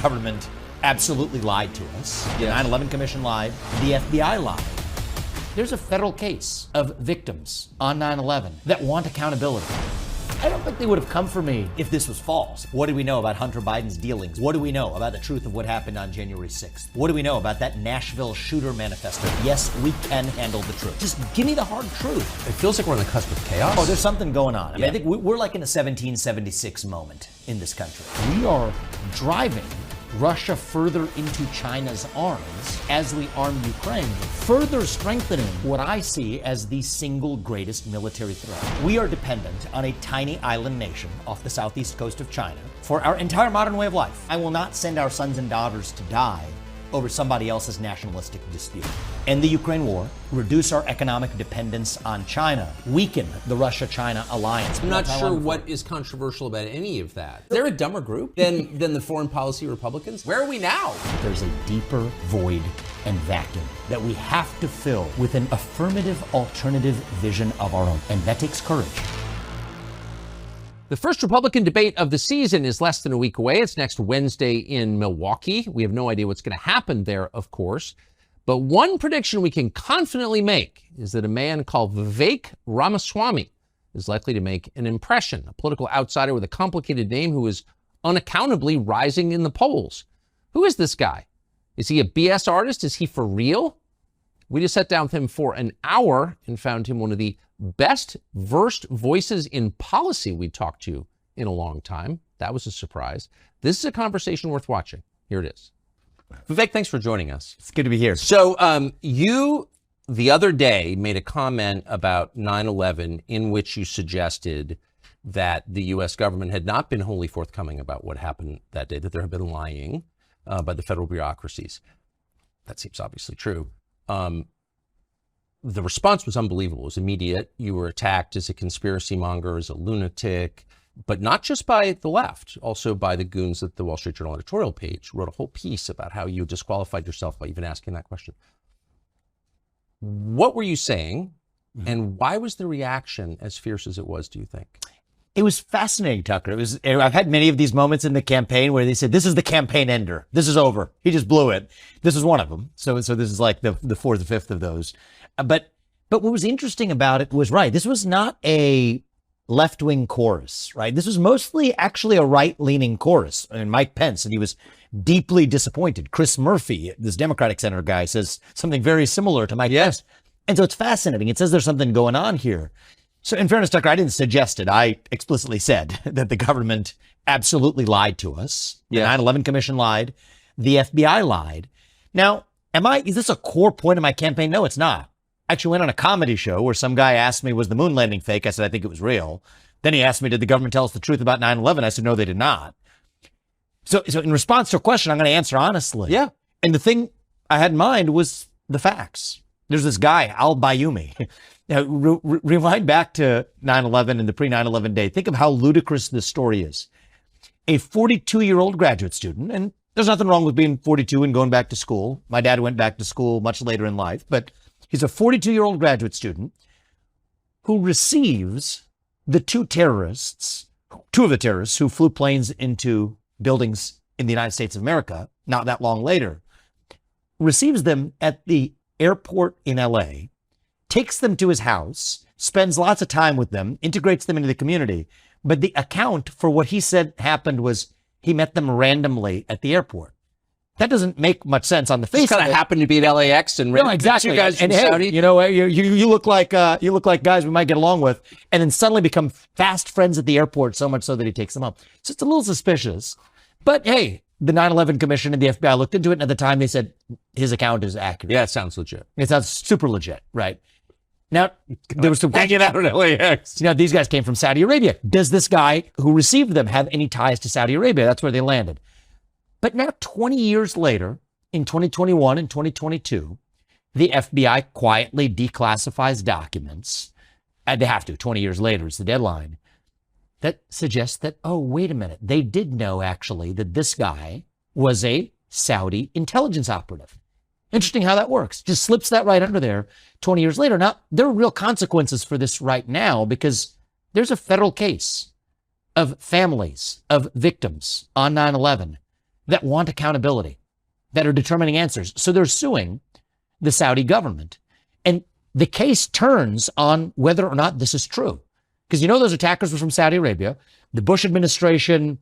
government absolutely lied to us. The 9/11 Commission lied. The FBI lied. There's a federal case of victims on 9/11 that want accountability. I don't think they would have come for me if this was false. What do we know about Hunter Biden's dealings? What do we know about the truth of what happened on January 6th? What do we know about that Nashville shooter manifesto? Yes, we can handle the truth. Just give me the hard truth. It feels like we're on the cusp of chaos. Oh, there's something going on. I mean, I think we're like in a 1776 moment in this country. We are driving Russia further into China's arms as we arm Ukraine, further strengthening what I see as the single greatest military threat. We are dependent on a tiny island nation off the southeast coast of China for our entire modern way of life. I will not send our sons and daughters to die over somebody else's nationalistic dispute. End the Ukraine war, reduce our economic dependence on China, weaken the Russia-China alliance. I'm not sure what is controversial about any of that. They're a dumber group than the foreign policy Republicans. Where are we now? There's a deeper void and vacuum that we have to fill with an affirmative alternative vision of our own, and that takes courage. The first Republican debate of the season is less than a week away. It's next Wednesday in Milwaukee. We have no idea what's going to happen there, of course. But one prediction we can confidently make is that a man called Vivek Ramaswamy is likely to make an impression, a political outsider with a complicated name who is unaccountably rising in the polls. Who is this guy? Is he a BS artist? Is he for real? We just sat down with him for an hour and found him one of the best versed voices in policy we talked to in a long time. That was a surprise. This is a conversation worth watching. Here it is. Vivek, thanks for joining us. It's good to be here. So you, the other day, made a comment about 9/11 in which you suggested that the U.S. government had not been wholly forthcoming about what happened that day, that there had been lying by the federal bureaucracies. That seems obviously true. The response was unbelievable. It was immediate. You were attacked as a conspiracy monger, as a lunatic, but not just by the left, also by the goons at the Wall Street Journal editorial page. Wrote a whole piece about how you disqualified yourself by even asking that question. What were you saying, and why was the reaction as fierce as it was, do you think? It was fascinating, Tucker. I've had many of these moments in the campaign where they said, this is the campaign ender. This is over. He just blew it. This is one of them. So this is like the fourth or fifth of those. But what was interesting about it was, right, this was not a left-wing chorus, right? This was mostly actually a right-leaning chorus. I mean, Mike Pence said he was deeply disappointed. Chris Murphy, this Democratic senator guy, says something very similar to Mike Pence. And so it's fascinating. It says there's something going on here. So in fairness, Tucker, I didn't suggest it. I explicitly said that the government absolutely lied to us. The 9/11 Commission lied. The FBI lied. Now, is this a core point of my campaign? No, it's not. I actually went on a comedy show where some guy asked me, was the moon landing fake? I said, I think it was real. Then he asked me, did the government tell us the truth about 9/11? I said, no, they did not. So in response to a question, I'm going to answer honestly. Yeah. And the thing I had in mind was the facts. There's this guy, al-Bayoumi. Now, rewind back to 9/11 and the pre-9/11 day. Think of how ludicrous this story is. A 42-year-old graduate student, and there's nothing wrong with being 42 and going back to school. My dad went back to school much later in life, but he's a 42-year-old graduate student who receives the two of the terrorists who flew planes into buildings in the United States of America not that long later, receives them at the airport in LA, takes them to his house, spends lots of time with them, integrates them into the community. But the account for what he said happened was he met them randomly at the airport. That doesn't make much sense on the face of it. Kind of happened to be at LAX and no, exactly. You guys from and Saudi. Hey, you know, you look like guys we might get along with, and then suddenly become fast friends at the airport, so much so that he takes them up. So it's a little suspicious. But hey, the 9/11 Commission and the FBI looked into it, and at the time they said his account is accurate. Yeah, it sounds legit. It sounds super legit, right? Now, there was some hanging out at LAX. You know, these guys came from Saudi Arabia. Does this guy who received them have any ties to Saudi Arabia? That's where they landed. But now, 20 years later, in 2021 and 2022, the FBI quietly declassifies documents. And they have to, 20 years later is the deadline. That suggests that, oh, wait a minute. They did know, actually, that this guy was a Saudi intelligence operative. Interesting how that works. Just slips that right under there 20 years later. Now, there are real consequences for this right now because there's a federal case of families of victims on 9/11 that want accountability, that are determining answers. So they're suing the Saudi government. And the case turns on whether or not this is true. Because those attackers were from Saudi Arabia. The Bush administration,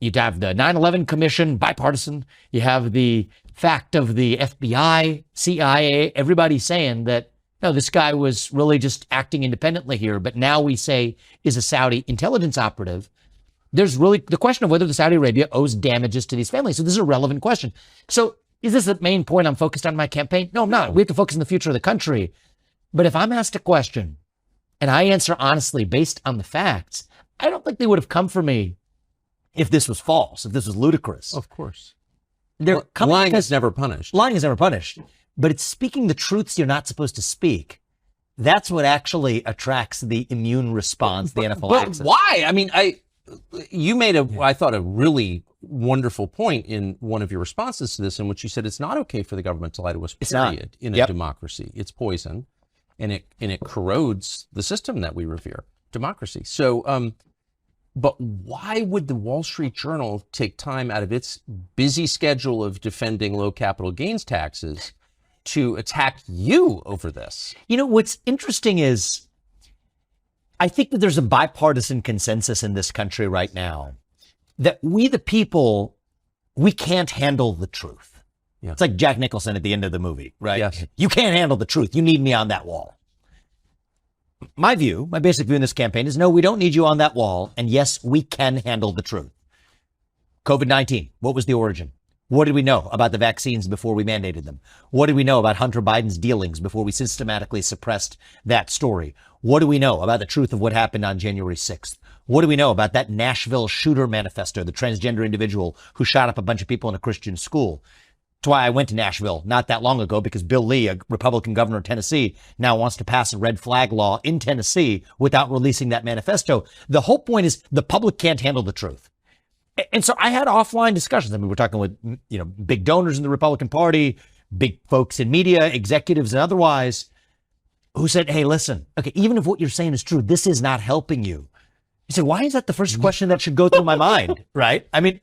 you'd have the 9/11 Commission, bipartisan. You have the fact of the FBI, CIA, everybody saying that, no, this guy was really just acting independently here. But now we say is a Saudi intelligence operative. There's really the question of whether the Saudi Arabia owes damages to these families. So this is a relevant question. So is this the main point I'm focused on in my campaign? No, I'm not. We have to focus on the future of the country. But if I'm asked a question and I answer honestly based on the facts, I don't think they would have come for me if this was false, if this was ludicrous. Of course. Lying is never punished. Lying is never punished. But it's speaking the truths you're not supposed to speak. That's what actually attracts the immune response, the anaphylaxis. But why? I mean, you made I thought, a really wonderful point in one of your responses to this, in which you said it's not okay for the government to lie to us, period, in a democracy. It's poison, and it corrodes the system that we revere, democracy. So, but why would the Wall Street Journal take time out of its busy schedule of defending low capital gains taxes to attack you over this? What's interesting is I think that there's a bipartisan consensus in this country right now that we, the people, we can't handle the truth. Yeah. It's like Jack Nicholson at the end of the movie, right? Yes. You can't handle the truth. You need me on that wall. My basic view in this campaign is no, we don't need you on that wall. And yes, we can handle the truth. COVID-19, what was the origin? What did we know about the vaccines before we mandated them? What did we know about Hunter Biden's dealings before we systematically suppressed that story? What do we know about the truth of what happened on January 6th? What do we know about that Nashville shooter manifesto, the transgender individual who shot up a bunch of people in a Christian school? That's why I went to Nashville not that long ago, because Bill Lee, a Republican governor of Tennessee, now wants to pass a red flag law in Tennessee without releasing that manifesto. The whole point is the public can't handle the truth. And so I had offline discussions. I mean, we're talking with, big donors in the Republican Party, big folks in media, executives and otherwise, who said, hey, listen, okay, even if what you're saying is true, this is not helping you. He said, why is that the first question that should go through my mind, right? I mean,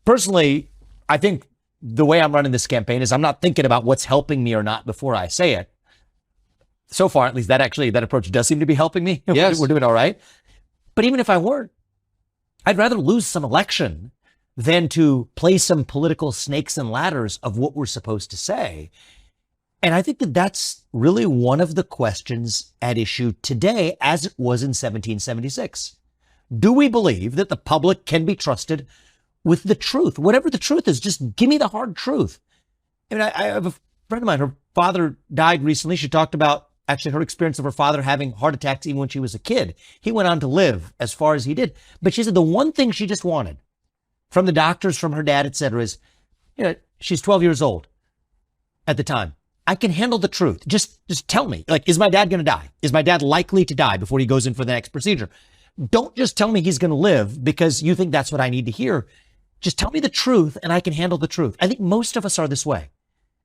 personally, I think the way I'm running this campaign is I'm not thinking about what's helping me or not before I say it. So far, at least that approach does seem to be helping me. Yes. We're doing all right. But even if I weren't, I'd rather lose some election than to play some political snakes and ladders of what we're supposed to say. And I think that that's really one of the questions at issue today, as it was in 1776. Do we believe that the public can be trusted with the truth? Whatever the truth is, just give me the hard truth. I mean, I have a friend of mine, her father died recently. She talked about actually her experience of her father having heart attacks even when she was a kid. He went on to live as far as he did. But she said the one thing she just wanted from the doctors, from her dad, et cetera, is, she's 12 years old at the time. I can handle the truth. Just tell me, is my dad going to die? Is my dad likely to die before he goes in for the next procedure? Don't just tell me he's going to live because you think that's what I need to hear. Just tell me the truth and I can handle the truth. I think most of us are this way.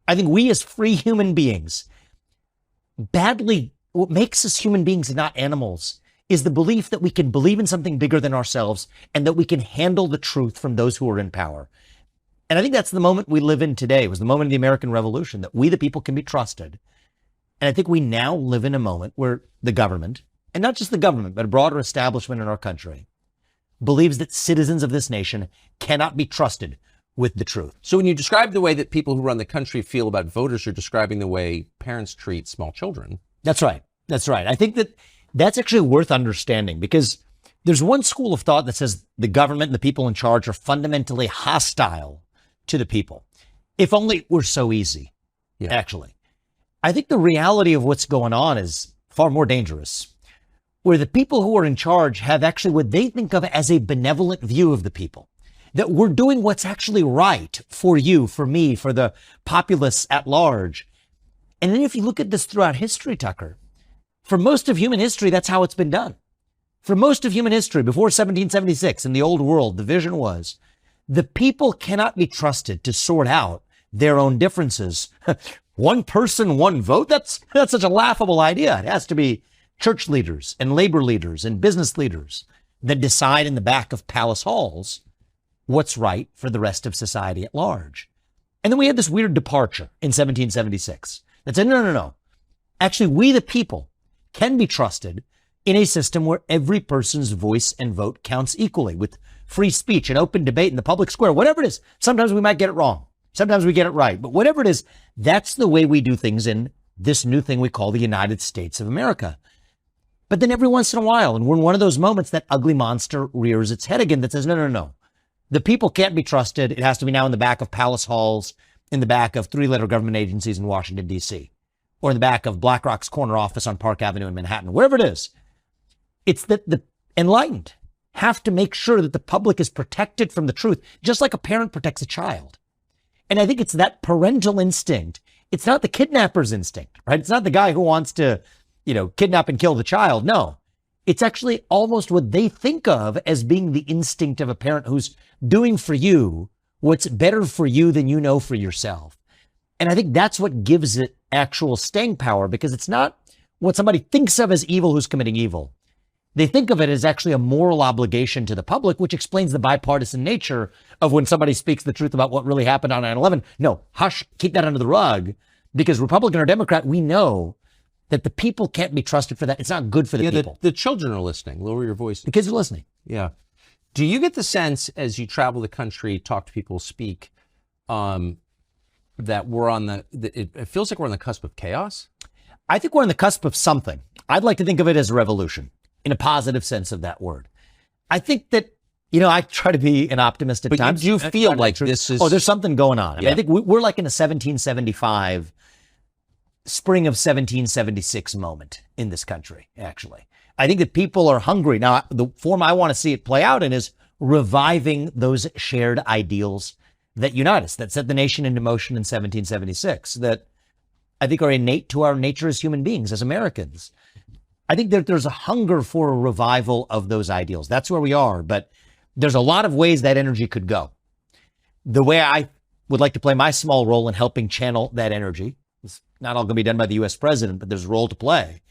I think we as free human beings, what makes us human beings and not animals is the belief that we can believe in something bigger than ourselves and that we can handle the truth from those who are in power. And I think that's the moment we live in today. It was the moment of the American Revolution that we, the people, can be trusted. And I think we now live in a moment where the government, and not just the government, but a broader establishment in our country, believes that citizens of this nation cannot be trusted with the truth. So when you describe the way that people who run the country feel about voters, you're describing the way parents treat small children. That's right. That's right. I think that that's actually worth understanding, because there's one school of thought that says the government and the people in charge are fundamentally hostile to the people. If only it were so easy, actually. I think the reality of what's going on is far more dangerous, where the people who are in charge have actually what they think of as a benevolent view of the people, that we're doing what's actually right for you, for me, for the populace at large. And then if you look at this throughout history, Tucker, for most of human history, that's how it's been done. For most of human history, before 1776 in the old world, the vision was the people cannot be trusted to sort out their own differences. One person, one vote? That's such a laughable idea. It has to be church leaders and labor leaders and business leaders that decide in the back of palace halls what's right for the rest of society at large. And then we had this weird departure in 1776 that said, no, no, no. Actually, we the people can be trusted in a system where every person's voice and vote counts equally, with free speech and open debate in the public square, whatever it is. Sometimes we might get it wrong. Sometimes we get it right. But whatever it is, that's the way we do things in this new thing we call the United States of America. But then every once in a while, and we're in one of those moments, that ugly monster rears its head again that says, no, no, no. The people can't be trusted. It has to be now in the back of palace halls, in the back of three-letter government agencies in Washington, D.C., or in the back of BlackRock's corner office on Park Avenue in Manhattan, wherever it is. It's that the enlightened have to make sure that the public is protected from the truth, just like a parent protects a child. And I think it's that parental instinct. It's not the kidnapper's instinct, right? It's not the guy who wants to, kidnap and kill the child. No, it's actually almost what they think of as being the instinct of a parent who's doing for you what's better for you than you know for yourself. And I think that's what gives it actual staying power, because it's not what somebody thinks of as evil who's committing evil. They think of it as actually a moral obligation to the public, which explains the bipartisan nature of when somebody speaks the truth about what really happened on 9/11. No, hush, keep that under the rug, because Republican or Democrat, we know that the people can't be trusted for that. It's not good for the people. The children are listening. Lower your voice. The kids are listening. Yeah. Do you get the sense as you travel the country, talk to people, speak, that we're on it feels like we're on the cusp of chaos? I think we're on the cusp of something. I'd like to think of it as a revolution, in a positive sense of that word. I think that, I try to be an optimist at times. But you feel like this is... Oh, there's something going on. I mean, I think we're like in a 1775, spring of 1776 moment in this country, actually. I think that people are hungry. Now, the form I want to see it play out in is reviving those shared ideals that unite us, that set the nation into motion in 1776, that I think are innate to our nature as human beings, as Americans. I think that there's a hunger for a revival of those ideals. That's where we are, but there's a lot of ways that energy could go. The way I would like to play my small role in helping channel that energy, it's not all going to be done by the U.S. president, but there's a role to play,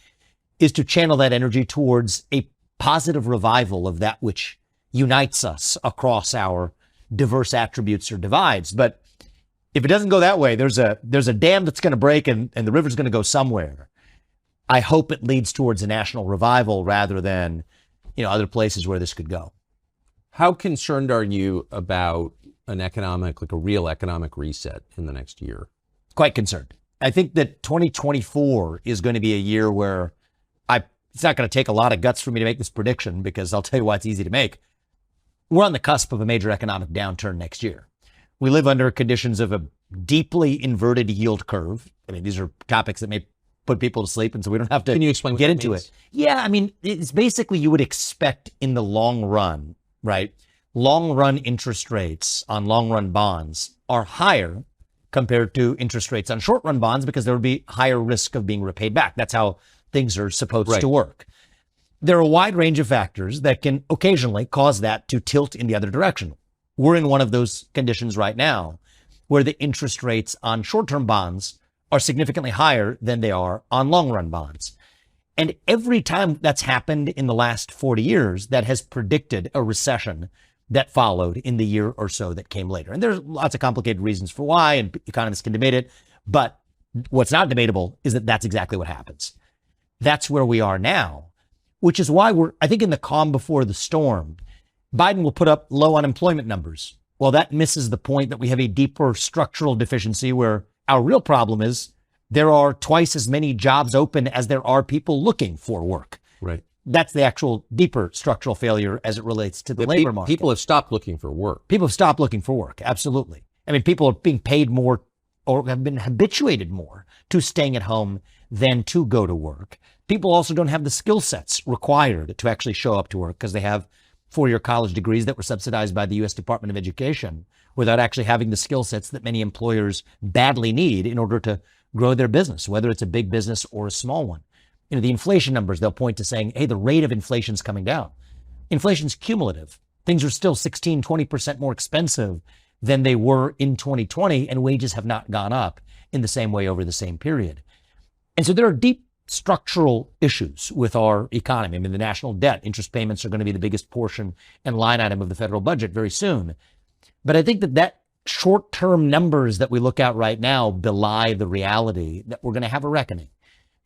is to channel that energy towards a positive revival of that which unites us across our diverse attributes or divides. But if it doesn't go that way, there's a dam that's going to break and the river's going to go somewhere. I hope it leads towards a national revival rather than, other places where this could go. How concerned are you about a real economic reset in the next year? Quite concerned. I think that 2024 is going to be a year where it's not going to take a lot of guts for me to make this prediction, because I'll tell you why it's easy to make. We're on the cusp of a major economic downturn next year. We live under conditions of a deeply inverted yield curve. I mean, these are topics that may put people to sleep, and so we don't have to Can you explain get into it. Yeah, I mean, it's basically you would expect in the long run, right? Long run interest rates on long run bonds are higher compared to interest rates on short run bonds, because there would be higher risk of being repaid back. That's how things are supposed to work. There are a wide range of factors that can occasionally cause that to tilt in the other direction. We're in one of those conditions right now, where the interest rates on short-term bonds are significantly higher than they are on long-run bonds. And every time that's happened in the last 40 years, that has predicted a recession that followed in the year or so that came later. And there's lots of complicated reasons for why, and economists can debate it. But what's not debatable is that that's exactly what happens. That's where we are now, which is why I think, in the calm before the storm. Biden will put up low unemployment numbers. Well, that misses the point that we have a deeper structural deficiency, where our real problem is there are twice as many jobs open as there are people looking for work. Right. That's the actual deeper structural failure as it relates to the labor market. People have stopped looking for work. People have stopped looking for work. Absolutely. I mean, people are being paid more, or have been habituated more to staying at home than to go to work. People also don't have the skill sets required to actually show up to work, because they have four-year college degrees that were subsidized by the U.S. Department of Education, without actually having the skill sets that many employers badly need in order to grow their business, whether it's a big business or a small one. The inflation numbers, they'll point to saying, hey, the rate of inflation's coming down. Inflation's cumulative. Things are still 16, 20% more expensive than they were in 2020, and wages have not gone up in the same way over the same period. And so there are deep structural issues with our economy. I mean, the national debt, interest payments are going to be the biggest portion and line item of the federal budget very soon. But I think that short-term numbers that we look at right now belie the reality that we're going to have a reckoning.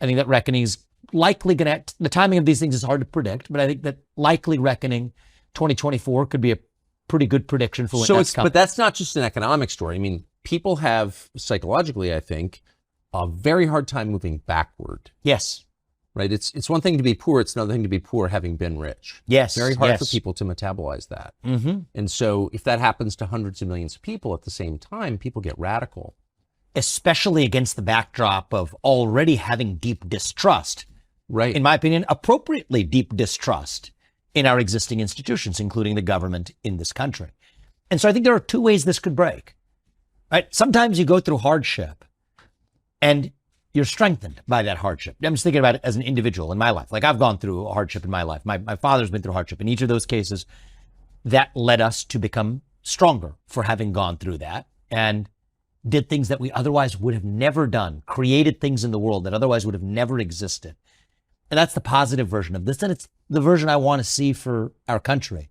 I think that reckoning is likely going to, the timing of these things is hard to predict, but I think that likely reckoning 2024 could be a pretty good prediction for when that's coming. But that's not just an economic story. I mean, people have psychologically, I think, a very hard time moving backward. Yes. Right? It's one thing to be poor. It's another thing to be poor having been rich. Yes. Very hard for people to metabolize that. Mm-hmm. And so if that happens to hundreds of millions of people at the same time, people get radical. Especially against the backdrop of already having deep distrust. Right. In my opinion, appropriately deep distrust in our existing institutions, including the government in this country. And so I think there are two ways this could break. Right? Sometimes you go through hardship and you're strengthened by that hardship. I'm just thinking about it as an individual in my life. Like I've gone through a hardship in my life. My father's been through hardship. In each of those cases, that led us to become stronger for having gone through that and did things that we otherwise would have never done, created things in the world that otherwise would have never existed. And that's the positive version of this. And it's the version I want to see for our country.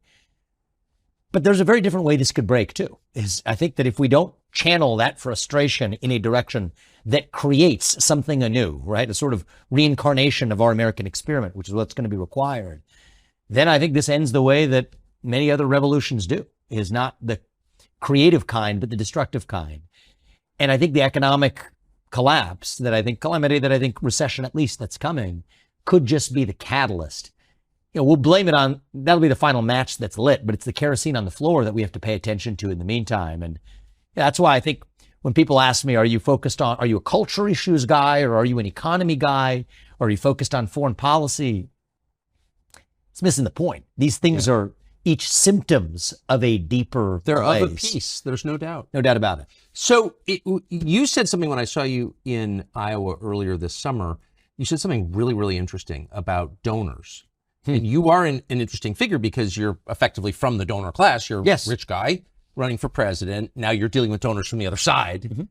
But there's a very different way this could break too. I think that if we don't channel that frustration in a direction that creates something anew, right? A sort of reincarnation of our American experiment, which is what's going to be required. Then I think this ends the way that many other revolutions do, is not the creative kind, but the destructive kind. And I think the economic collapse calamity that I think recession at least that's coming could just be the catalyst. We'll blame it on, that'll be the final match that's lit, but it's the kerosene on the floor that we have to pay attention to in the meantime. And that's why I think when people ask me, are you a culture issues guy, or are you an economy guy, or are you focused on foreign policy? It's missing the point. These things are each symptoms of a deeper They're place. of a piece. There's no doubt. No doubt about it. So you said something when I saw you in Iowa earlier this summer. You said something really, really interesting about donors. And you are an interesting figure because you're effectively from the donor class. You're a rich guy running for president. Now you're dealing with donors from the other side. Mm-hmm.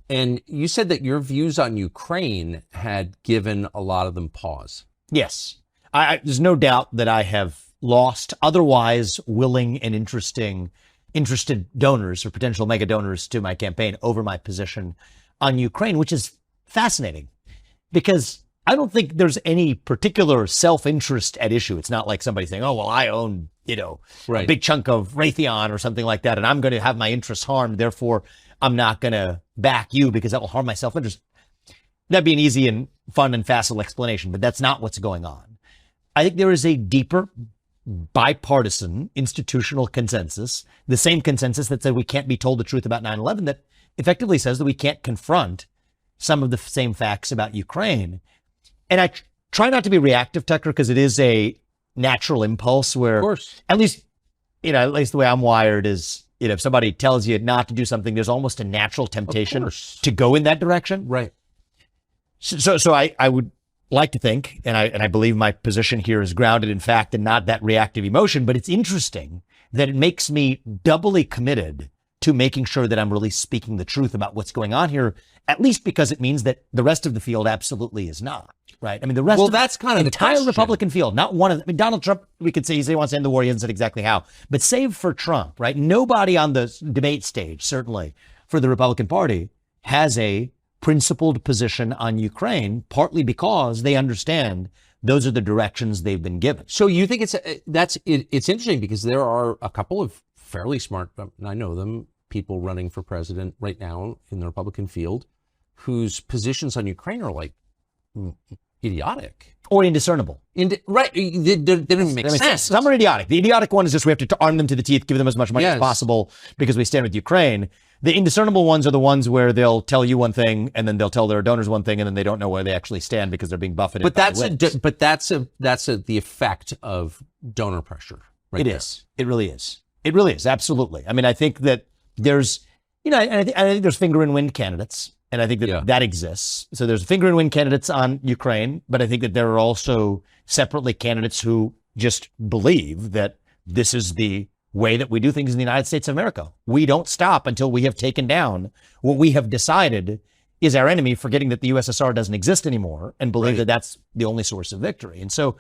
And you said that your views on Ukraine had given a lot of them pause. Yes. There's no doubt that I have lost otherwise willing and interested donors or potential mega donors to my campaign over my position on Ukraine, which is fascinating because I don't think there's any particular self-interest at issue. It's not like somebody saying, oh, well, I own, a big chunk of Raytheon or something like that, and I'm going to have my interests harmed. Therefore, I'm not going to back you because that will harm my self-interest. That'd be an easy and fun and facile explanation, but that's not what's going on. I think there is a deeper bipartisan institutional consensus, the same consensus that said we can't be told the truth about 9/11, that effectively says that we can't confront some of the same facts about Ukraine. And I try not to be reactive, Tucker, because it is a natural impulse where, of course, at least the way I'm wired is, if somebody tells you not to do something, there's almost a natural temptation to go in that direction. Right. So I would like to think, and I believe my position here is grounded in fact and not that reactive emotion, but it's interesting that it makes me doubly committed to making sure that I'm really speaking the truth about what's going on here, at least because it means that the rest of the field absolutely is not. Right. I mean, the rest of that's kind of the entire question. Republican field, not one of them. I mean, Donald Trump, we could say he wants to end the war. He hasn't said exactly how, but save for Trump, right? Nobody on the debate stage, certainly for the Republican Party, has a principled position on Ukraine, partly because they understand those are the directions they've been given. So you think it's interesting because there are a couple of fairly smart, I know them, people running for president right now in the Republican field whose positions on Ukraine are like idiotic. Or indiscernible. Right. They don't even make sense. Some are idiotic. The idiotic one is just we have to arm them to the teeth, give them as much money as possible because we stand with Ukraine. The indiscernible ones are the ones where they'll tell you one thing and then they'll tell their donors one thing and then they don't know where they actually stand because they're being buffeted. But that's the effect of donor pressure. Right. It is. It really is. It really is. Absolutely. I mean, I think that there's, I think there's finger in wind candidates. And I think that that exists. So there's finger in wind candidates on Ukraine, but I think that there are also separately candidates who just believe that this is the way that we do things in the United States of America. We don't stop until we have taken down what we have decided is our enemy, forgetting that the USSR doesn't exist anymore and believe that that's the only source of victory. And so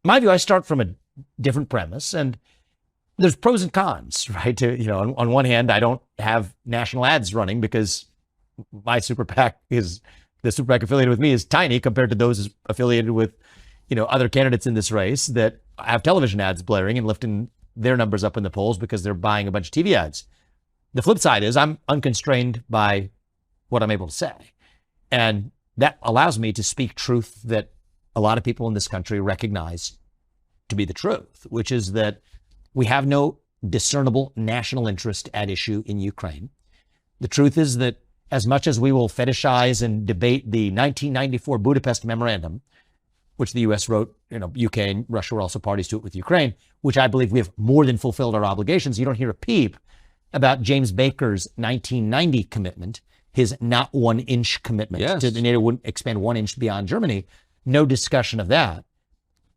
my view, I start from a different premise. And there's pros and cons, right? On one hand, I don't have national ads running because my super PAC the super PAC affiliated with me is tiny compared to those affiliated with, other candidates in this race that have television ads blaring and lifting their numbers up in the polls because they're buying a bunch of TV ads. The flip side is I'm unconstrained by what I'm able to say. And that allows me to speak truth that a lot of people in this country recognize to be the truth, which is that we have no discernible national interest at issue in Ukraine. The truth is that as much as we will fetishize and debate the 1994 Budapest Memorandum, which the U.S. wrote, UK and Russia were also parties to it with Ukraine, which I believe we have more than fulfilled our obligations. You don't hear a peep about James Baker's 1990 commitment, his not 1 inch commitment to the NATO wouldn't expand 1 inch beyond Germany. No discussion of that.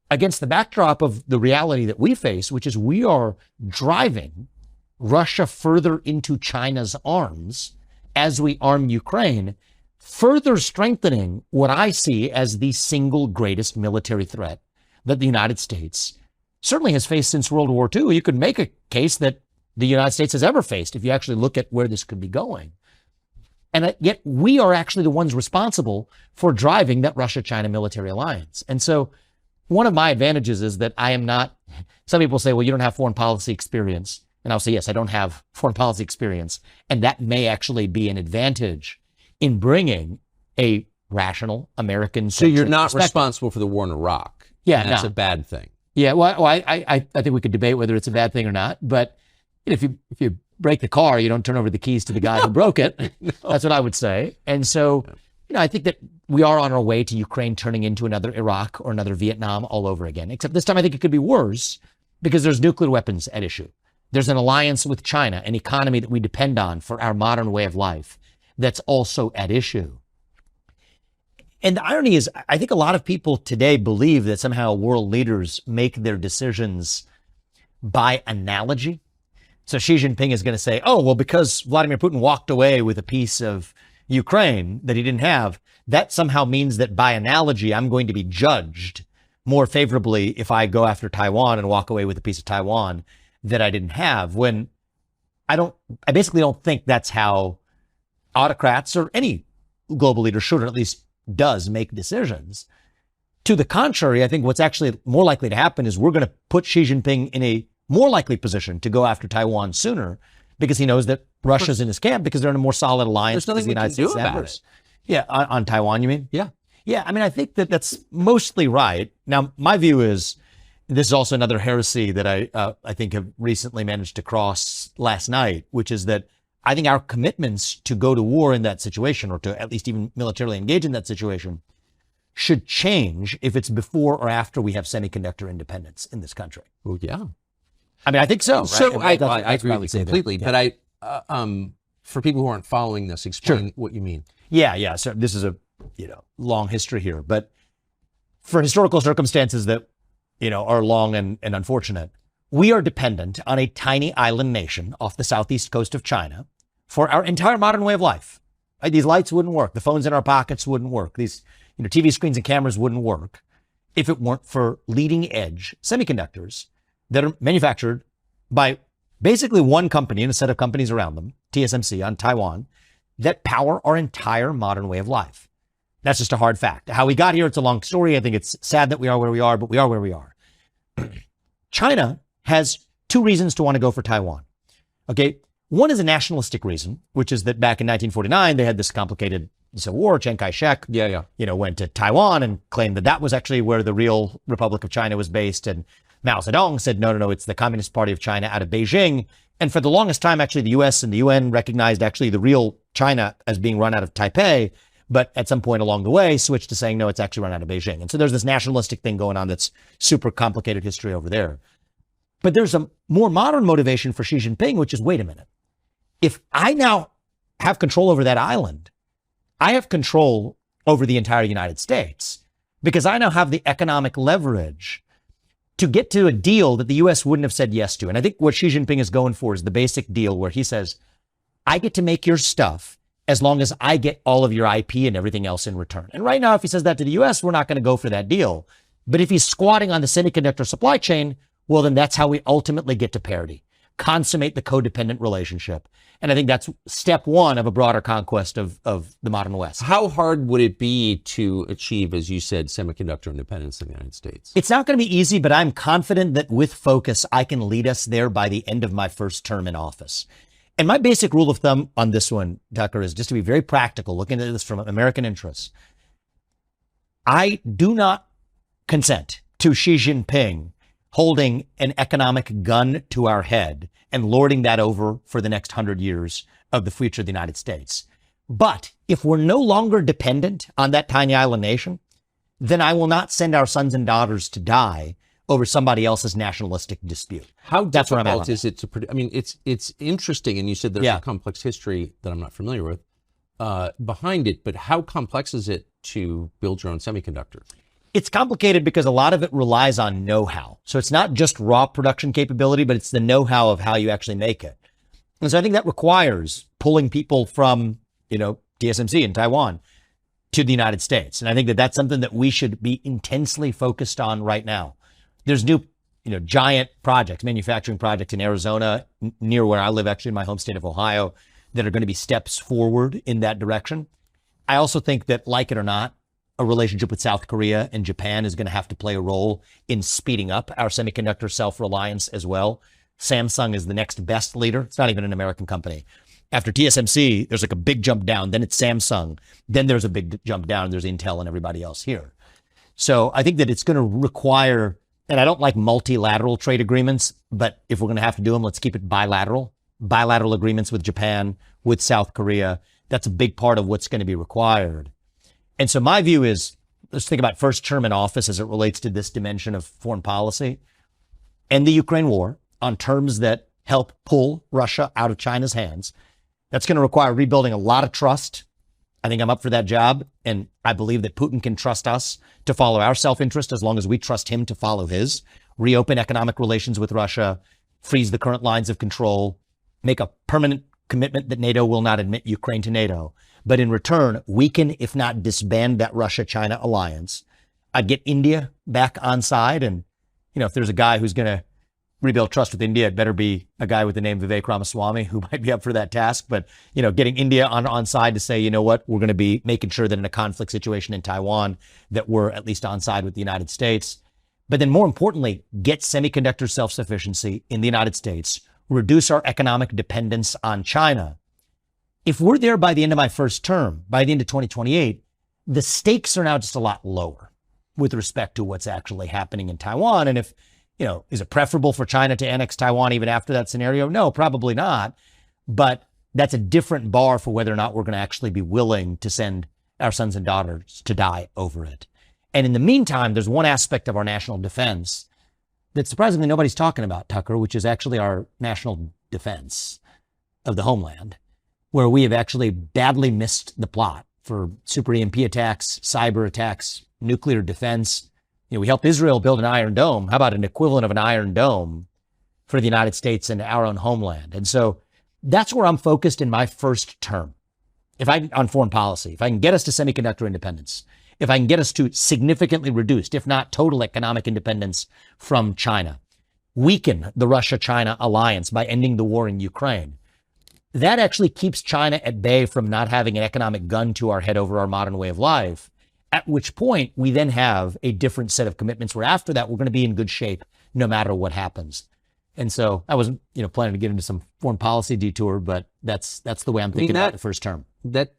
Against the backdrop of the reality that we face, which is we are driving Russia further into China's arms as we arm Ukraine, further strengthening what I see as the single greatest military threat that the United States certainly has faced since World War II. You could make a case that the United States has ever faced if you actually look at where this could be going. And yet we are actually the ones responsible for driving that Russia-China military alliance. And so one of my advantages is that I am not, some people say, well, you don't have foreign policy experience. And I'll say, yes, I don't have foreign policy experience. And that may actually be an advantage in bringing a rational American. So you're not responsible for the war in Iraq. Yeah, that's a bad thing. Yeah, well, I think we could debate whether it's a bad thing or not. But if you break the car, you don't turn over the keys to the guy who broke it. No. That's what I would say. And so, I think that we are on our way to Ukraine turning into another Iraq or another Vietnam all over again. Except this time, I think it could be worse because there's nuclear weapons at issue. There's an alliance with China, an economy that we depend on for our modern way of life that's also at issue. And the irony is, I think a lot of people today believe that somehow world leaders make their decisions by analogy. So Xi Jinping is going to say, oh, well, because Vladimir Putin walked away with a piece of Ukraine that he didn't have, that somehow means that by analogy, I'm going to be judged more favorably if I go after Taiwan and walk away with a piece of Taiwan that I didn't have, when I basically don't think that's how autocrats or any global leader should, or at least does, make decisions. To the contrary, I think what's actually more likely to happen is we're going to put Xi Jinping in a more likely position to go after Taiwan sooner because he knows that Russia's in his camp because they're in a more solid alliance. There's nothing we can do about it. Yeah, on Taiwan, you mean? Yeah. Yeah, I mean, I think that that's mostly right. Now, my view is, this is also another heresy that I think have recently managed to cross last night, which is that I think our commitments to go to war in that situation, or to at least even militarily engage in that situation, should change if it's before or after we have semiconductor independence in this country. Well, yeah. I mean, I think so. Right? So I agree with you completely, yeah. But for people who aren't following this, explain what you mean. Yeah. So this is a long history here, but for historical circumstances that are long and unfortunate, we are dependent on a tiny island nation off the southeast coast of China for our entire modern way of life. Right? These lights wouldn't work. The phones in our pockets wouldn't work. These TV screens and cameras wouldn't work if it weren't for leading edge semiconductors that are manufactured by basically one company and a set of companies around them, TSMC on Taiwan, that power our entire modern way of life. That's just a hard fact. How we got here, it's a long story. I think it's sad that we are where we are, but we are where we are. China has two reasons to want to go for Taiwan. Okay. One is a nationalistic reason, which is that back in 1949, they had this complicated civil war. Chiang Kai-shek, went to Taiwan and claimed that that was actually where the real Republic of China was based. And Mao Zedong said, no, it's the Communist Party of China out of Beijing. And for the longest time, actually, the US and the UN recognized actually the real China as being run out of Taipei, but at some point along the way switched to saying, no, it's actually run out of Beijing. And so there's this nationalistic thing going on that's super complicated history over there. But there's a more modern motivation for Xi Jinping, which is, wait a minute. If I now have control over that island, I have control over the entire United States because I now have the economic leverage to get to a deal that the U.S. wouldn't have said yes to. And I think what Xi Jinping is going for is the basic deal where he says, I get to make your stuff as long as I get all of your IP and everything else in return. And right now, if he says that to the U.S., we're not going to go for that deal. But if he's squatting on the semiconductor supply chain, well, then that's how we ultimately get to parity, consummate the codependent relationship. And I think that's step one of a broader conquest of the modern West. How hard would it be to achieve, as you said, semiconductor independence in the United States? It's not going to be easy, but I'm confident that with focus, I can lead us there by the end of my first term in office. And my basic rule of thumb on this one, Tucker, is just to be very practical, looking at this from American interests. I do not consent to Xi Jinping holding an economic gun to our head and lording that over for the next 100 years of the future of the United States. But if we're no longer dependent on that tiny island nation, then I will not send our sons and daughters to die over somebody else's nationalistic dispute. How That's where I'm at difficult on is it to produce? I mean, it's interesting, and you said there's a complex history that I'm not familiar with behind it, but how complex is it to build your own semiconductor? It's complicated because a lot of it relies on know-how. So it's not just raw production capability, but it's the know-how of how you actually make it. And so I think that requires pulling people from, TSMC in Taiwan to the United States. And I think that that's something that we should be intensely focused on right now. There's new, giant projects, manufacturing projects in Arizona, near where I live, actually in my home state of Ohio, that are going to be steps forward in that direction. I also think that, like it or not, a relationship with South Korea and Japan is going to have to play a role in speeding up our semiconductor self-reliance as well. Samsung is the next best leader. It's not even an American company. After TSMC, there's like a big jump down. Then it's Samsung. Then there's a big jump down. There's Intel and everybody else here. So I think that it's going to require, and I don't like multilateral trade agreements, but if we're going to have to do them, let's keep it bilateral. Bilateral agreements with Japan, with South Korea. That's a big part of what's going to be required. And so my view is, let's think about first term in office as it relates to this dimension of foreign policy. End the Ukraine war on terms that help pull Russia out of China's hands. That's going to require rebuilding a lot of trust. I think I'm up for that job. And I believe that Putin can trust us to follow our self-interest as long as we trust him to follow his. Reopen economic relations with Russia, freeze the current lines of control, make a permanent commitment that NATO will not admit Ukraine to NATO. But in return, weaken, if not disband, that Russia-China alliance. I'd get India back on side. And, if there's a guy who's going to rebuild trust with India, it better be a guy with the name Vivek Ramaswamy, who might be up for that task. But, getting India on side to say, you know what, we're going to be making sure that in a conflict situation in Taiwan, that we're at least on side with the United States. But then more importantly, get semiconductor self-sufficiency in the United States, reduce our economic dependence on China. If we're there by the end of my first term, by the end of 2028, the stakes are now just a lot lower with respect to what's actually happening in Taiwan. And if, is it preferable for China to annex Taiwan even after that scenario? No, probably not. But that's a different bar for whether or not we're going to actually be willing to send our sons and daughters to die over it. And in the meantime, there's one aspect of our national defense that surprisingly nobody's talking about, Tucker, which is actually our national defense of the homeland, where we have actually badly missed the plot for super EMP attacks, cyber attacks, nuclear defense. We helped Israel build an Iron Dome. How about an equivalent of an Iron Dome for the United States and our own homeland? And so that's where I'm focused in my first term. On foreign policy, if I can get us to semiconductor independence, if I can get us to significantly reduced, if not total economic independence from China, weaken the Russia-China alliance by ending the war in Ukraine, that actually keeps China at bay from not having an economic gun to our head over our modern way of life, at which point we then have a different set of commitments where after that, we're going to be in good shape no matter what happens. And so I wasn't, planning to get into some foreign policy detour, but that's the way I'm thinking about the first term. That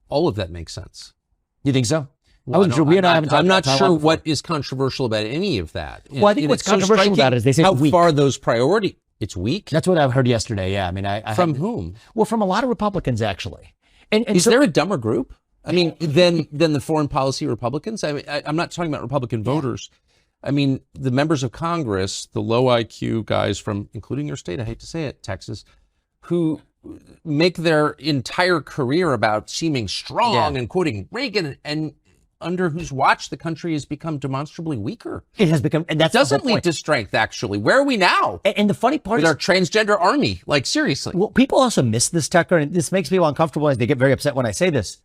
all of that makes sense. You think so? Well, I'm not sure what is controversial about any of that. Well, I think what's controversial about it is they say how far those priority. It's weak. That's what I've heard yesterday. Yeah, I mean, from whom? Well, from a lot of Republicans actually. And is there a dumber group? I mean, than the foreign policy Republicans? I mean, I'm not talking about Republican voters. I mean, the members of Congress, the low IQ guys from, including your state, I hate to say it, Texas, who make their entire career about seeming strong and quoting Reagan, and under whose watch the country has become demonstrably weaker. It has become, and that doesn't lead to strength, actually. Where are we now? And the funny part with our transgender army, like seriously. Well, people also miss this, Tucker, and this makes people uncomfortable as they get very upset when I say this.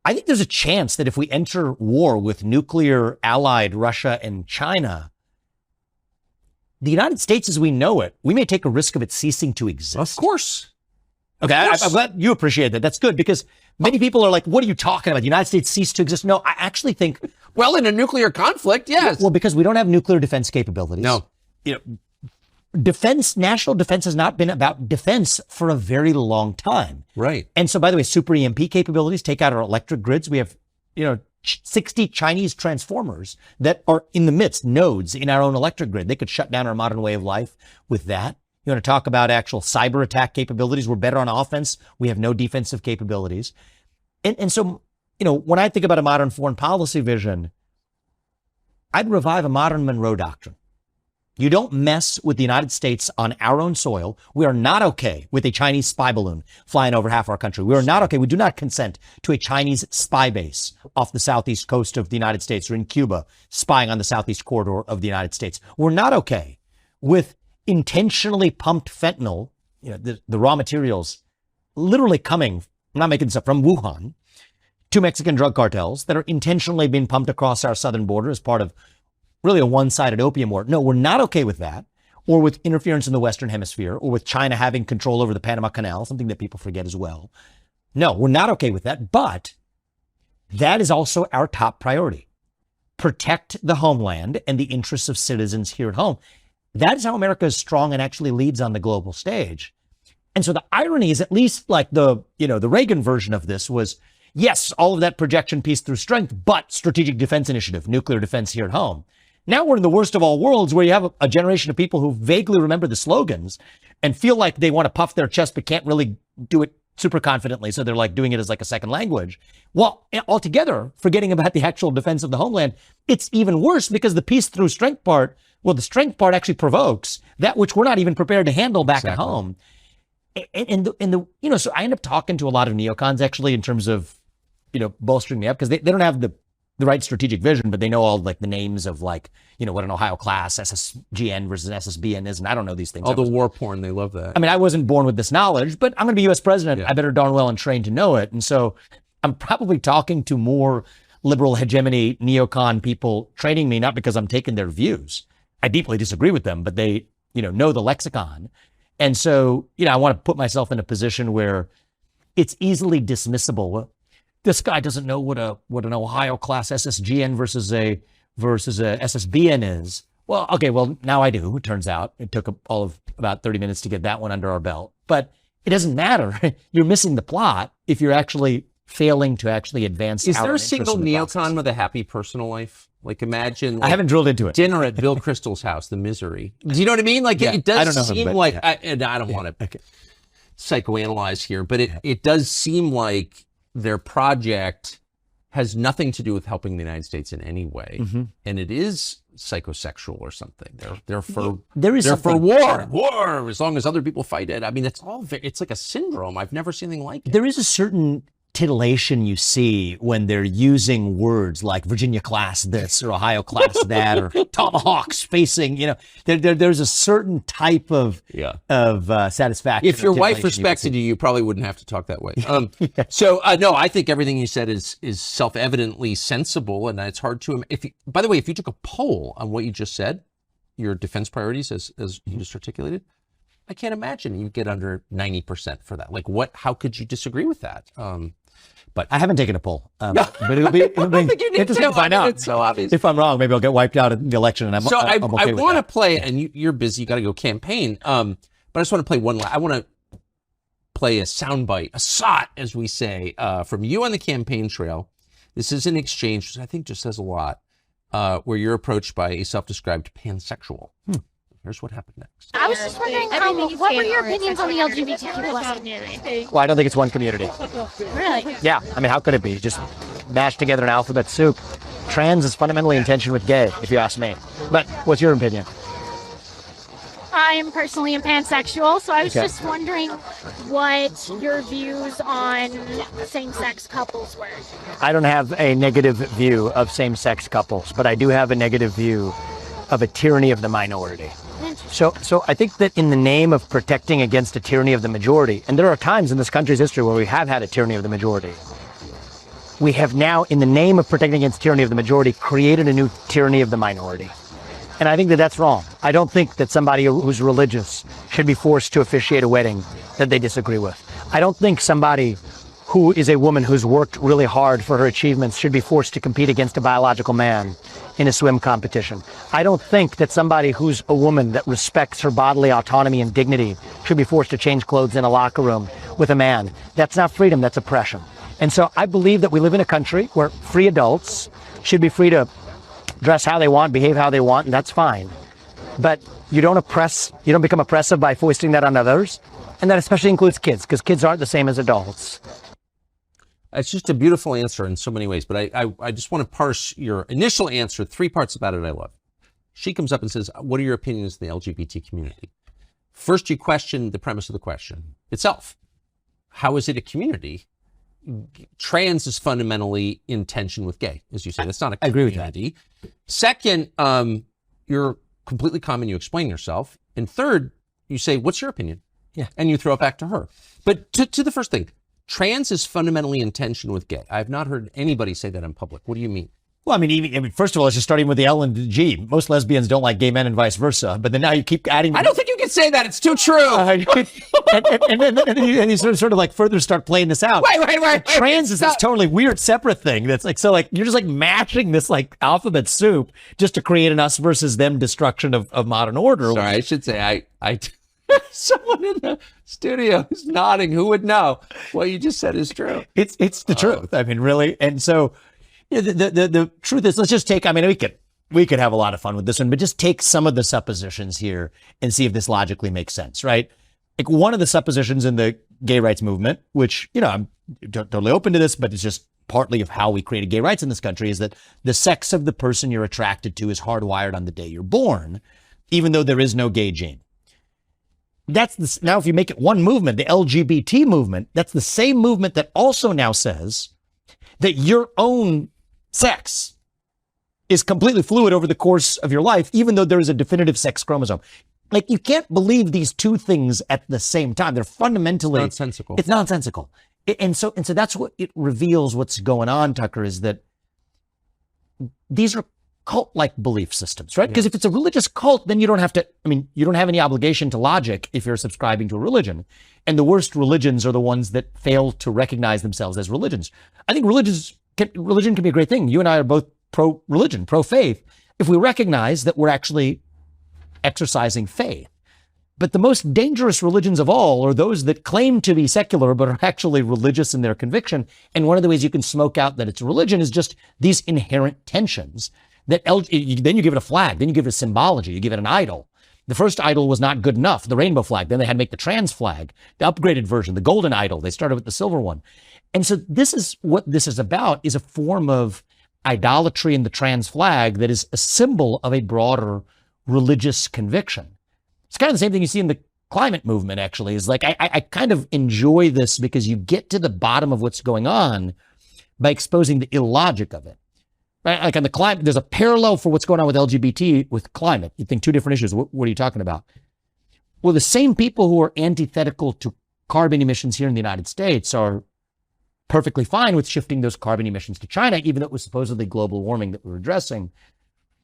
I think there's a chance that if we enter war with nuclear allied Russia and China, the United States as we know it, we may take a risk of it ceasing to exist. Of course. Okay, I'm glad you appreciate that. That's good because many people are like, what are you talking about? The United States ceased to exist. No, I actually think. Well, in a nuclear conflict, yes. Well, because we don't have nuclear defense capabilities. No. National defense has not been about defense for a very long time. Right. And so, by the way, super EMP capabilities take out our electric grids. We have, 60 Chinese transformers that are in the midst, nodes in our own electric grid. They could shut down our modern way of life with that. You want to talk about actual cyber attack capabilities? We're better on offense. We have no defensive capabilities. And so, when I think about a modern foreign policy vision, I'd revive a modern Monroe Doctrine. You don't mess with the United States on our own soil. We are not okay with a Chinese spy balloon flying over half our country. We are not okay. We do not consent to a Chinese spy base off the southeast coast of the United States or in Cuba spying on the southeast corridor of the United States. We're not okay with intentionally pumped fentanyl, the raw materials literally coming, I'm not making this up, from Wuhan to Mexican drug cartels that are intentionally being pumped across our southern border as part of really a one-sided opium war. No, we're not okay with that, or with interference in the Western Hemisphere, or with China having control over the Panama Canal, something that people forget as well. No, we're not okay with that, but that is also our top priority. Protect the homeland and the interests of citizens here at home. That is how America is strong and actually leads on the global stage. And so the irony is, at least like the Reagan version of this was, yes, all of that projection piece through strength, but strategic defense initiative, nuclear defense here at home. Now we're in the worst of all worlds where you have a generation of people who vaguely remember the slogans and feel like they want to puff their chest, but can't really do it super confidently. So they're like doing it as like a second language. Well, altogether, forgetting about the actual defense of the homeland, it's even worse because the peace through strength part, the strength part actually provokes that which we're not even prepared to handle back at home. So I end up talking to a lot of neocons actually in terms of, bolstering me up because they don't have the right strategic vision, but they know all like the names of like, what an Ohio class, SSGN versus SSBN is. And I don't know these things. All the war porn, they love that. I mean, I wasn't born with this knowledge, but I'm going to be US president. Yeah. I better darn well and trained to know it. And so I'm probably talking to more liberal hegemony neocon people training me, not because I'm taking their views. I deeply disagree with them, but they, know the lexicon. And so, I want to put myself in a position where it's easily dismissible. This guy doesn't know what an Ohio class SSGN versus a SSBN is. Well, okay, now I do. It turns out it took all of about 30 minutes to get that one under our belt, but it doesn't matter. You're missing the plot if you're actually failing to actually advance. Is there a single neocon with a happy personal life? Like imagine, I haven't drilled into it. Dinner at Bill Kristol's house, the misery. Do you know what I mean? Like it does seem like, I don't want to psychoanalyze here, but it does seem like their project has nothing to do with helping the United States in any way, and it is psychosexual or something. They're for war as long as other people fight it. I mean, it's like a syndrome. I've never seen anything like it. There is a certain titillation you see when they're using words like Virginia class this or Ohio class that or tomahawks facing, there's a certain type of satisfaction. If your wife respected you probably wouldn't have to talk that way. So no, I think everything you said is self-evidently sensible, and it's hard to, by the way, if you took a poll on what you just said, your defense priorities as you just articulated, I can't imagine you get under 90% for that. Like how could you disagree with that? But I haven't taken a poll, but it'll be interesting to find out. It's so obvious. If I'm wrong, maybe I'll get wiped out in the election, and I'm okay I with want to that. play, and you're busy, you got to go campaign. But I just want to play I want to play a soundbite, a SOT, as we say, from you on the campaign trail. This is an exchange, which I think just says a lot, where you're approached by a self-described pansexual. Here's what happened next. I was just wondering, what were your opinions on the LGBTQ plus community? Well, I don't think it's one community. Really? Yeah, I mean, how could it be? Just mashed together an alphabet soup. Trans is fundamentally in tension with gay, if you ask me. But what's your opinion? I am personally a pansexual, so I was just wondering what your views on same-sex couples were. I don't have a negative view of same-sex couples, but I do have a negative view of a tyranny of the minority. So I think that in the name of protecting against a tyranny of the majority, and there are times in this country's history where we have had a tyranny of the majority, we have now, in the name of protecting against tyranny of the majority, created a new tyranny of the minority. And I think that that's wrong. I don't think that somebody who's religious should be forced to officiate a wedding that they disagree with. I don't think somebody who is a woman who's worked really hard for her achievements should be forced to compete against a biological man in a swim competition. I don't think that somebody who's a woman that respects her bodily autonomy and dignity should be forced to change clothes in a locker room with a man. That's not freedom, that's oppression. And so I believe that we live in a country where free adults should be free to dress how they want, behave how they want, and that's fine. But you don't become oppressive by foisting that on others. And that especially includes kids, because kids aren't the same as adults. It's just a beautiful answer in so many ways, but I just want to parse your initial answer. 3 parts about it I love. She comes up and says, what are your opinions in the LGBT community? First, you question the premise of the question itself. How is it a community? Trans is fundamentally in tension with gay, as you say. That's not a community. I agree with that. Second, you're completely calm and you explain yourself. And third, you say, what's your opinion? Yeah. And you throw it back to her. But to the first thing, trans is fundamentally in tension with gay. I have not heard anybody say that in public. What do you mean? Well, I mean, first of all, it's just starting with the L and the G. Most lesbians don't like gay men and vice versa. But then now you keep adding. I don't think you can say that. It's too true. And you sort of like further start playing this out. Wait. Trans is this totally weird separate thing. That's like, so like, you're just like mashing this like alphabet soup just to create an us versus them destruction of modern order. Sorry, I should say I someone in the studio is nodding. Who would know? What you just said is true. It's the truth. I mean, really. And so, you know, the truth is, let's just take, I mean, we could have a lot of fun with this one, but just take some of the suppositions here and see if this logically makes sense, right? Like one of the suppositions in the gay rights movement, which, you know, I'm totally open to this, but it's just partly of how we created gay rights in this country, is that the sex of the person you're attracted to is hardwired on the day you're born, even though there is no gay gene. Now, if you make it one movement, the LGBT movement, that's the same movement that also now says that your own sex is completely fluid over the course of your life, even though there is a definitive sex chromosome. Like, you can't believe these two things at the same time. They're fundamentally nonsensical. It's nonsensical. And so that's what it reveals what's going on, Tucker, is that these are cult-like belief systems, right? Because if it's a religious cult, then you don't have any obligation to logic if you're subscribing to a religion. And the worst religions are the ones that fail to recognize themselves as religions. I think religion can be a great thing. You and I are both pro-religion, pro-faith, if we recognize that we're actually exercising faith. But the most dangerous religions of all are those that claim to be secular but are actually religious in their conviction. And one of the ways you can smoke out that it's a religion is just these inherent tensions. Then you give it a flag, then you give it a symbology, you give it an idol. The first idol was not good enough, the rainbow flag. Then they had to make the trans flag, the upgraded version, the golden idol. They started with the silver one. And so this is what this is about, is a form of idolatry in the trans flag that is a symbol of a broader religious conviction. It's kind of the same thing you see in the climate movement, actually, is like, I kind of enjoy this because you get to the bottom of what's going on by exposing the illogic of it. Right? Like on the climate, there's a parallel for what's going on with LGBT with climate. You think two different issues. What are you talking about? Well, the same people who are antithetical to carbon emissions here in the United States are perfectly fine with shifting those carbon emissions to China, even though it was supposedly global warming that we were addressing.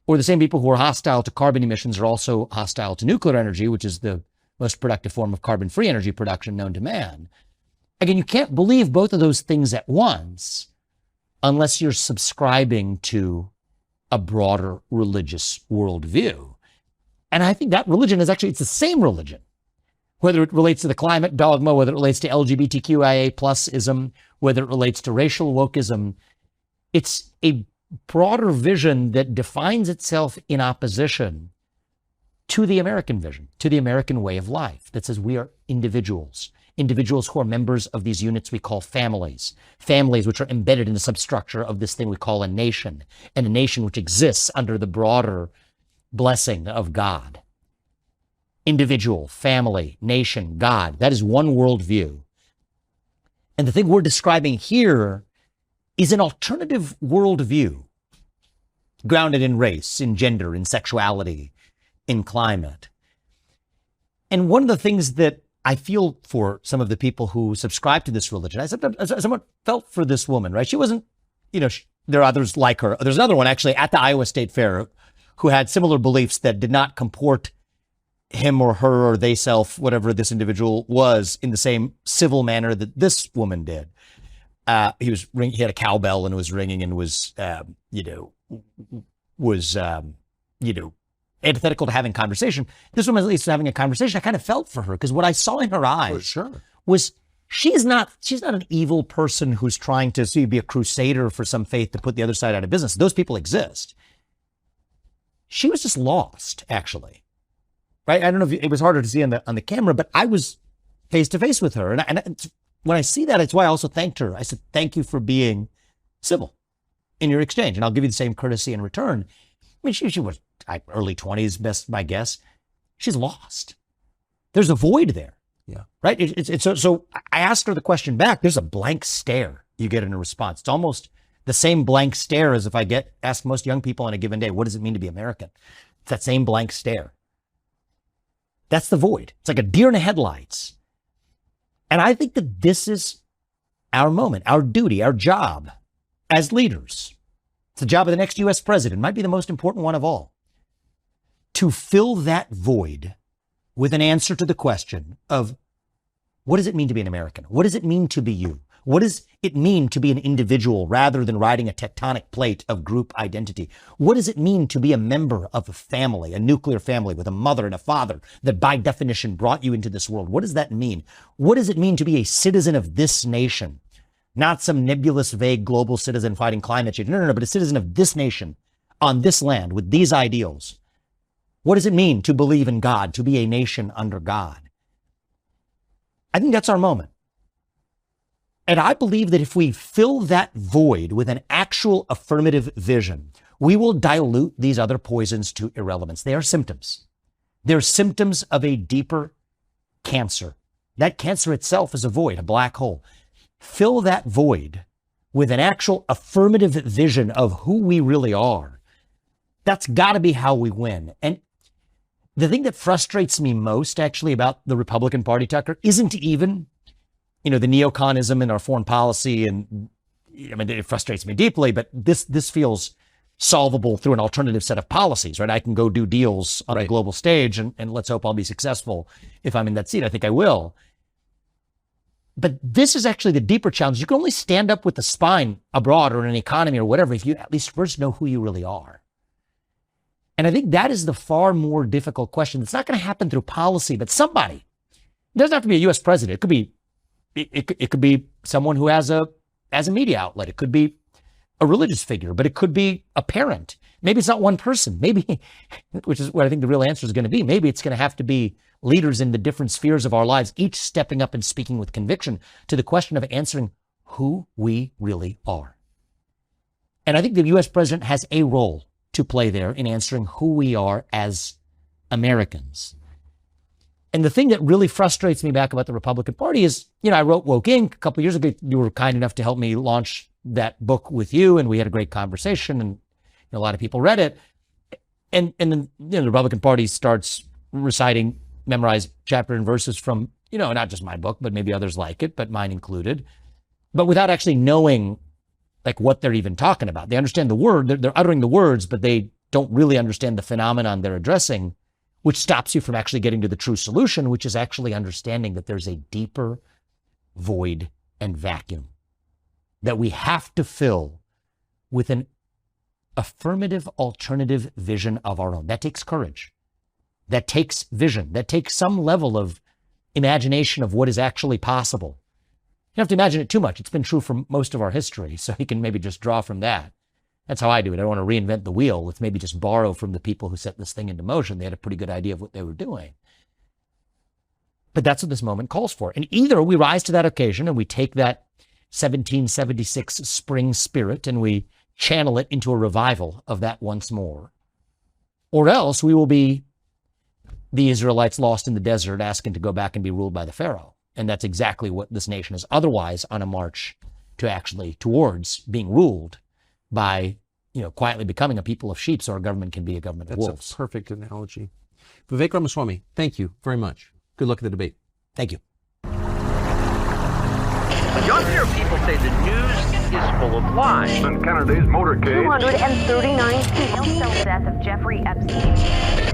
Or the same people who are hostile to carbon emissions are also hostile to nuclear energy, which is the most productive form of carbon-free energy production known to man. Again, you can't believe both of those things at once unless you're subscribing to a broader religious worldview. And I think that religion is actually, it's the same religion, whether it relates to the climate dogma, whether it relates to LGBTQIA plus-ism, whether it relates to racial wokeism. It's a broader vision that defines itself in opposition to the American vision, to the American way of life, that says we are individuals who are members of these units we call families which are embedded in the substructure of this thing we call a nation, and a nation which exists under the broader blessing of God. Individual, family, nation, God, that is one worldview. And the thing we're describing here is an alternative worldview grounded in race, in gender, in sexuality, in climate. And one of the things that I feel for some of the people who subscribe to this religion, I somewhat felt for this woman, right? She wasn't, there are others like her. There's another one actually at the Iowa State Fair who had similar beliefs that did not comport him or her or they self, whatever this individual was, in the same civil manner that this woman did. He had a cowbell and was ringing and was antithetical to having conversation. This woman, at least having a conversation, I kind of felt for her, because what I saw in her eyes was she's not an evil person who's trying to be a crusader for some faith to put the other side out of business. Those people exist. She was just lost, actually. Right? I don't know if it was harder to see on the camera, but I was face to face with her. And when I see that, it's why I also thanked her. I said, thank you for being civil in your exchange. And I'll give you the same courtesy in return. I mean, she was early 20s, best my guess. She's lost. There's a void there. Yeah. Right? So I asked her the question back. There's a blank stare you get in a response. It's almost the same blank stare as if I ask most young people on a given day, what does it mean to be American? It's that same blank stare. That's the void. It's like a deer in the headlights. And I think that this is our moment, our duty, our job as leaders. It's the job of the next U.S. president, might be the most important one of all, to fill that void with an answer to the question of, what does it mean to be an American? What does it mean to be you? What does it mean to be an individual rather than riding a tectonic plate of group identity? What does it mean to be a member of a family, a nuclear family with a mother and a father that by definition brought you into this world? What does that mean? What does it mean to be a citizen of this nation? Not some nebulous, vague global citizen fighting climate change. No, but a citizen of this nation on this land with these ideals. What does it mean to believe in God, to be a nation under God? I think that's our moment. And I believe that if we fill that void with an actual affirmative vision, we will dilute these other poisons to irrelevance. They are symptoms. They're symptoms of a deeper cancer. That cancer itself is a void, a black hole. Fill that void with an actual affirmative vision of who we really are. That's got to be how we win. And the thing that frustrates me most, actually, about the Republican Party, Tucker, isn't even the neoconism in our foreign policy. And I mean, it frustrates me deeply, but this feels solvable through an alternative set of policies, right? I can go do deals on a global stage and let's hope I'll be successful if I'm in that seat. I think I will. But this is actually the deeper challenge. You can only stand up with the spine abroad or in an economy or whatever if you at least first know who you really are. And I think that is the far more difficult question. It's not going to happen through policy, but somebody. It doesn't have to be a U.S. president. It could be it could be someone who has a media outlet. It could be a religious figure, but it could be a parent. Maybe it's not one person. Maybe, which is what I think the real answer is going to be. Maybe it's going to have to be leaders in the different spheres of our lives, each stepping up and speaking with conviction to the question of answering who we really are. And I think the U.S. president has a role to play there in answering who we are as Americans. And the thing that really frustrates me back about the Republican Party is, I wrote Woke Inc. a couple of years ago. You were kind enough to help me launch that book with you, and we had a great conversation, and a lot of people read it. And then the Republican Party starts reciting memorized chapter and verses from, not just my book, but maybe others like it, but mine included, but without actually knowing what they're even talking about. They understand the word, they're uttering the words, but they don't really understand the phenomenon they're addressing, which stops you from actually getting to the true solution, which is actually understanding that there's a deeper void and vacuum that we have to fill with an affirmative alternative vision of our own. That takes courage. That takes vision. That takes some level of imagination of what is actually possible. You don't have to imagine it too much. It's been true for most of our history, so you can maybe just draw from that. That's how I do it. I don't want to reinvent the wheel. Let's maybe just borrow from the people who set this thing into motion. They had a pretty good idea of what they were doing. But that's what this moment calls for. And either we rise to that occasion and we take that 1776 spring spirit and we channel it into a revival of that once more, or else we will be the Israelites lost in the desert asking to go back and be ruled by the Pharaoh. And that's exactly what this nation is otherwise on a march to actually towards being ruled by, quietly becoming a people of sheep so our government can be a government of wolves. That's a perfect analogy. Vivek Ramaswamy, thank you very much. Good luck at the debate. Thank you. You'll hear people say the news is full of lies. In Kennedy's motorcade. 239 people. Death of Jeffrey Epstein.